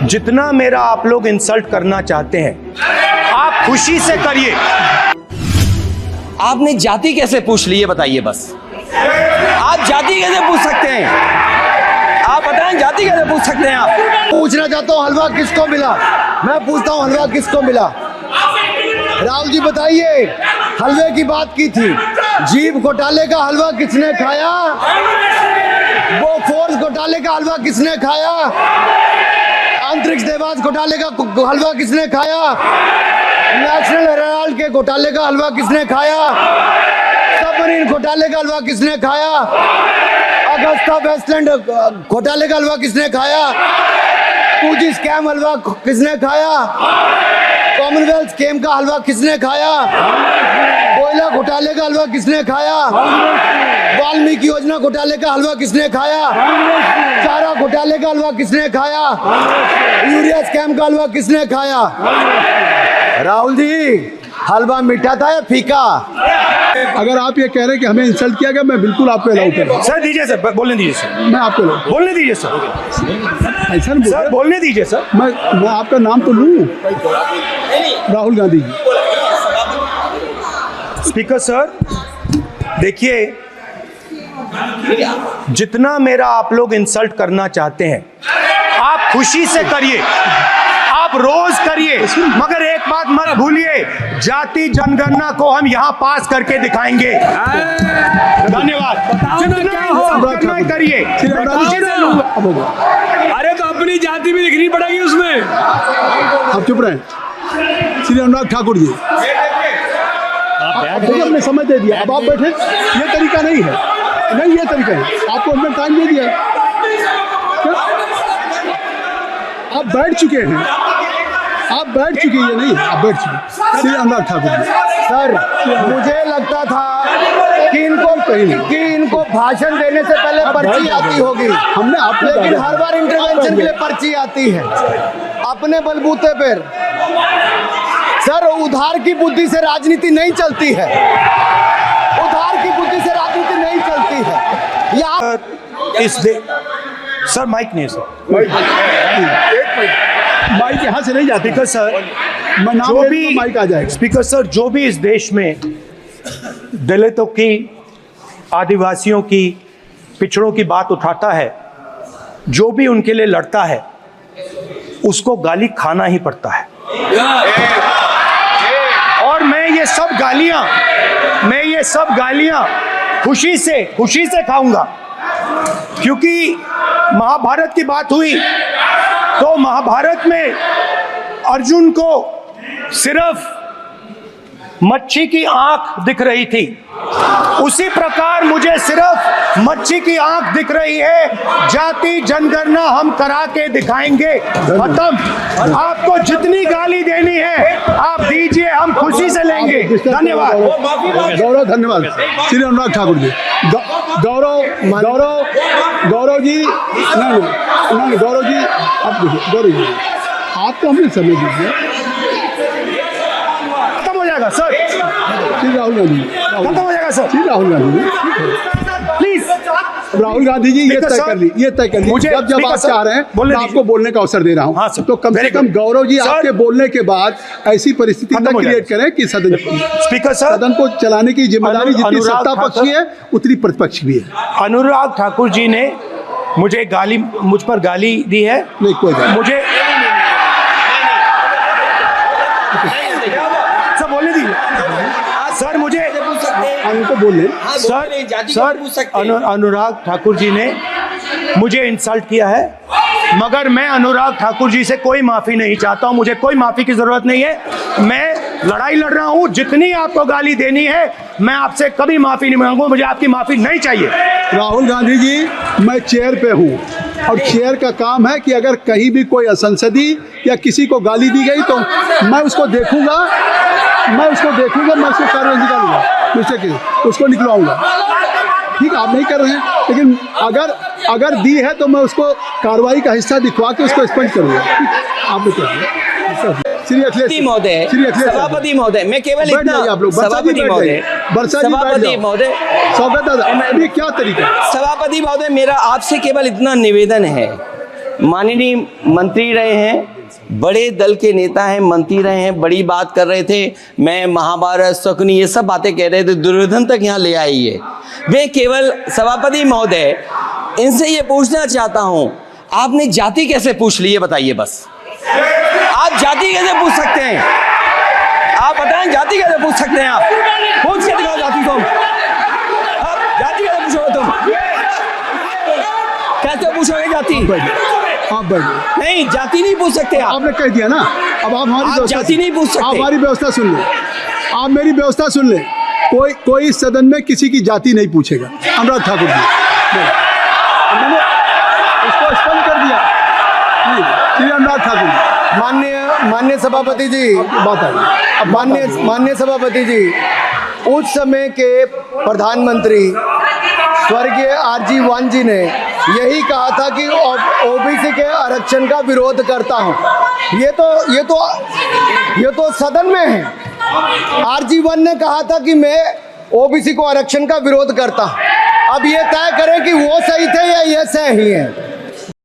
जितना मेरा आप लोग इंसल्ट करना चाहते हैं आप खुशी से करिए। आपने जाति कैसे पूछ ली, ये बताइए बस। आप जाति कैसे पूछ सकते हैं? आप बताएं, जाति कैसे पूछ सकते हैं आप? पूछना चाहता हूँ हलवा किसको मिला। मैं पूछता हूँ हलवा किसको मिला। राहुल जी बताइए, हलवे की बात की थी, जीभ घोटाले का हलवा किसने खाया? वो फोर्स घोटाले का हलवा किसने खाया? अंतरिक्ष देवास घोटाले का हलवा किसने खाया? नेशनल हेराल्ड के घोटाले का हलवा किसने खाया? सबमरीन घोटाले का हलवा किसने खाया? अगस्ता वेस्टलैंड घोटाले का हलवा किसने खाया? पूजी स्कैम हलवा किसने खाया? कॉमनवेल्थ स्कीम का हलवा किसने खाया? कोयला घोटाले का हलवा किसने खाया? वाल्मीकि योजना घोटाले का हलवा किसने खाया? चारा घोटाले का हलवा किसने खाया? यूरिया स्कैम का हलवा किसने खाया? राहुल जी, हलवा मीठा था या फीका? अगर आप ये कह रहे हैं कि हमें इंसल्ट किया गया, मैं बिल्कुल आपको अलाउ करूँ। सर दीजिए, सर बोलने दीजिए, सर मैं आपको बोलने दीजिए, सर ऐसा नहीं सर बोलने दीजिए सर। मैं आपका नाम तो लूँ, राहुल गांधी जी। स्पीकर सर देखिए, जितना मेरा आप लोग इंसल्ट करना चाहते हैं आप खुशी से करिए, आप रोज करिए, मगर एक बात मत भूलिए, जाति जनगणना को हम यहाँ पास करके दिखाएंगे। धन्यवाद। जितना करिए, खुशी से लूंगा। अरे तो अपनी जाति भी लिखनी पड़ेगी उसमें। आप चुप रहे। श्री अनुराग ठाकुर जी, हमने समझ दे दिया, अब आप बैठे। ये तरीका नहीं है, नहीं ये तरीका है। आपको हमने टाइम दे दिया, आप बैठ चुके हैं, आप बैठ चुके हैं। नहीं, आप बैठ चुके। श्री अनुराग ठाकुर जी। सर, मुझे लगता था कि इनको भाषण देने से पहले पर्ची आती होगी, हमने आप, लेकिन हर बार इंटरवेंशन के लिए पर्ची आती है अपने बलबूते पर। सर, उधार की बुद्धि से राजनीति नहीं चलती है, उधार की बुद्धि से राजनीति नहीं चलती है। सर माइक नहीं सर, माइक यहाँ से नहीं जाती। स्पीकर सर, जो भी माइक आ जाएगा। स्पीकर सर, जो भी इस देश में दलितों की, आदिवासियों की, पिछड़ों की बात उठाता है, जो भी उनके लिए लड़ता है, उसको गाली खाना ही पड़ता है। और मैं ये सब गालियां खुशी से खाऊंगा, क्योंकि महाभारत की बात हुई तो महाभारत में अर्जुन को सिर्फ मच्छी की आंख दिख रही थी, उसी प्रकार मुझे सिर्फ मच्छी की आंख दिख रही है। जाति जनगणना हम करा के दिखाएंगे। खत्म। आपको जितनी गाली देनी है आप दीजिए, हम खुशी से लेंगे। धन्यवाद। गौरव, धन्यवाद। श्री अनुराग ठाकुर जी। गौरव जी, नहीं गौरव जी, आप देखिए, गौरव जी आपको हमने समय दीजिए। खत्म हो जाएगा सर। श्री राहुल गांधी, खत्म हो जाएगा सर। श्री राहुल गांधी जी, प्लीज राहुल गांधी जी, ये तय कर ली। मुझे जब आप चाह रहे हैं, मैं आपको बोलने का अवसर दे रहा हूँ। हाँ सर, तो कम से कम गौरव जी आपके बोलने के बाद ऐसी परिस्थिति न क्रिएट करें कि स्पीकर सर, सदन को चलाने की जिम्मेदारी जितनी सत्ता पक्ष की है उतनी प्रतिपक्ष भी है। अनुराग ठाकुर जी ने मुझ पर गाली दी है। नहीं, कोई बात मुझे सब बोलने दीजिए सर। मुझे उनको बोले सर, अनुराग ठाकुर जी ने मुझे इंसल्ट किया है, मगर मैं अनुराग ठाकुर जी से कोई माफी नहीं चाहता हूं। मुझे कोई माफी की जरूरत नहीं है। मैं लड़ाई लड़ रहा हूं। जितनी आपको गाली देनी है मैं आपसे कभी माफी नहीं मांगूंगा। मुझे आपकी माफी नहीं चाहिए। राहुल गांधी जी, मैं चेयर पे हूँ और चेयर का काम है कि अगर कहीं भी कोई असंसदीय या किसी को गाली दी गई तो मैं उसको देखूंगा, मैं उसको कार्रवाई निकालूंगा, उसको निकलवाऊंगा। ठीक, आप नहीं कर रहे हैं, लेकिन अगर दी है तो मैं उसको कार्रवाई का हिस्सा दिखवा के उसको स्पष्ट करूंगा। आप बताइए। श्री अखिलेश महोदय, सभापति महोदय, मैं केवल इतना, सभापति महोदय, स्वागत दादा, ये क्या तरीका? सभापति महोदय, मेरा आपसे केवल इतना निवेदन है माननीय मंत्री रहे हैं, बड़े दल के नेता हैं, मंत्री रहे हैं, बड़ी बात कर रहे थे। मैं महाभारत, शकुनी, ये सब बातें कह रहे थे, दुर्योधन तक यहाँ ले आई है। मैं केवल सभापति महोदय इनसे ये पूछना चाहता हूँ, आपने जाति कैसे पूछ ली, ये बताइए बस। आप जाति कैसे पूछ सकते हैं? आप बताएं जाति कैसे पूछ सकते हैं? आप पूछ के दिखाओ जाति को। आप जाति कैसे पूछोगे तुम? कैसे पूछोगे जाति? आप बैठिए। नहीं, जाति नहीं पूछ सकते आप। आपने कह दिया ना, अब आप हमारी आप व्यवस्था जाति नहीं पूछ सकते। आप हमारी व्यवस्था सुन ले, आप मेरी व्यवस्था सुन ले। कोई सदन में किसी की जाति नहीं पूछेगा। अनुराग ठाकुर जी, मैंने उसको स्पष्ट कर दिया। नहीं, श्री अनुराग ठाकुर जी, माननीय सभापति जी, बात आई। माननीय सभापति जी, उस समय के प्रधानमंत्री स्वर्गीय आरजी वन जी ने यही कहा था कि ओबीसी के आरक्षण का विरोध करता हूं। ये तो सदन में है। आरजी वन ने कहा था कि मैं ओबीसी को आरक्षण का विरोध करता हूं। अब ये तय करें कि वो सही थे या ये सही है।